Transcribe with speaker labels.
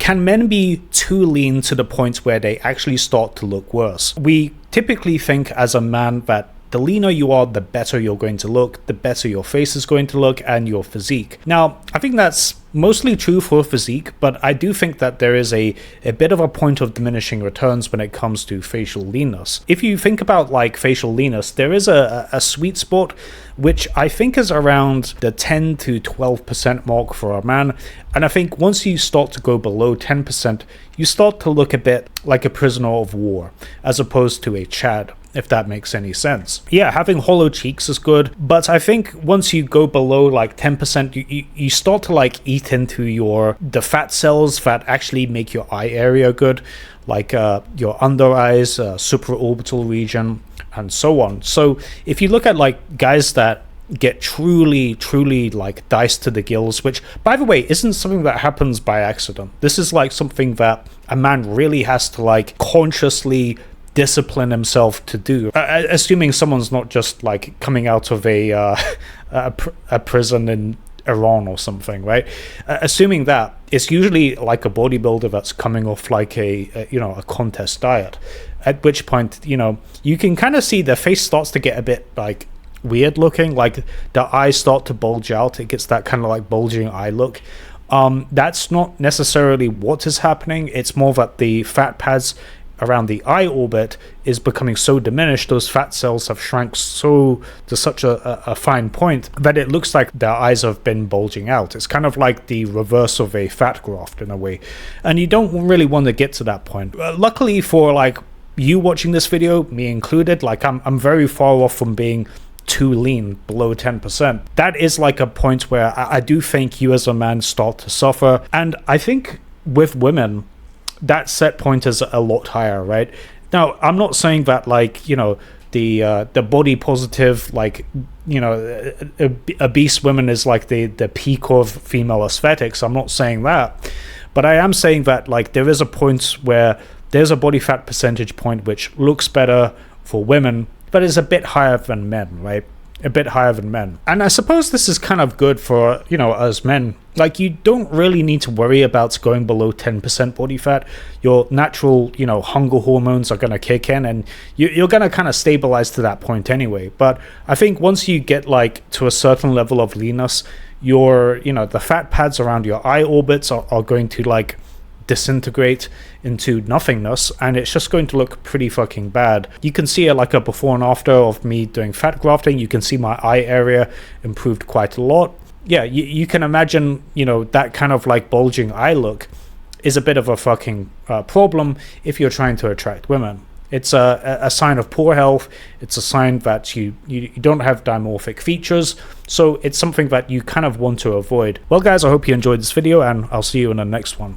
Speaker 1: can men be too lean to the point where they actually start to look worse? We typically think as a man that the leaner you are, the better you're going to look, the better your face is going to look, and your physique. Now, I think that's mostly true for physique, but I do think that there is a bit of a point of diminishing returns when it comes to facial leanness. If you think about like facial leanness, there is a sweet spot which I think is around the 10 to 12% mark for a man, and I think once you start to go below 10%, you start to look a bit like a prisoner of war, as opposed to a Chad, if that makes any sense. Yeah, having hollow cheeks is good, but I think once you go below like 10%, you start to like eat into the fat cells that actually make your eye area good, like your under eyes, supraorbital region, and so on. So if you look at like guys that get truly like diced to the gills, which by the way isn't something that happens by accident. This is like something that a man really has to like consciously discipline himself to do, assuming someone's not just like coming out of a prison in Iran or something, right? Assuming that, it's usually like a bodybuilder that's coming off like a contest diet, at which point, you can kind of see their face starts to get a bit like weird looking, like the eyes start to bulge out. It gets that kind of like bulging eye look. That's not necessarily what is happening. It's more that the fat pads around the eye orbit is becoming so diminished, those fat cells have shrank to such a fine point that it looks like their eyes have been bulging out. It's kind of like the reverse of a fat graft in a way, and you don't really want to get to that point. Luckily for like you watching this video, me included, like I'm very far off from being too lean, below 10%. That is like a point where I do think you as a man start to suffer, and I think with women that set point is a lot higher, right? Now, I'm not saying that like, the body positive, like, obese women is like the peak of female aesthetics. I'm not saying that, but I am saying that like there is a point where there's a body fat percentage point which looks better for women, but is a bit higher than men, right? A bit higher than men. And I suppose this is kind of good for, us men. Like, you don't really need to worry about going below 10% body fat. Your natural, hunger hormones are going to kick in, and you're going to kind of stabilize to that point anyway. But I think once you get like to a certain level of leanness, the fat pads around your eye orbits are going to like disintegrate into nothingness, and it's just going to look pretty fucking bad. You can see like a before and after of me doing fat grafting. You can see my eye area improved quite a lot. Yeah, you can imagine, that kind of like bulging eye look is a bit of a fucking problem if you're trying to attract women. It's a sign of poor health. It's a sign that you don't have dimorphic features. So it's something that you kind of want to avoid. Well, guys, I hope you enjoyed this video, and I'll see you in the next one.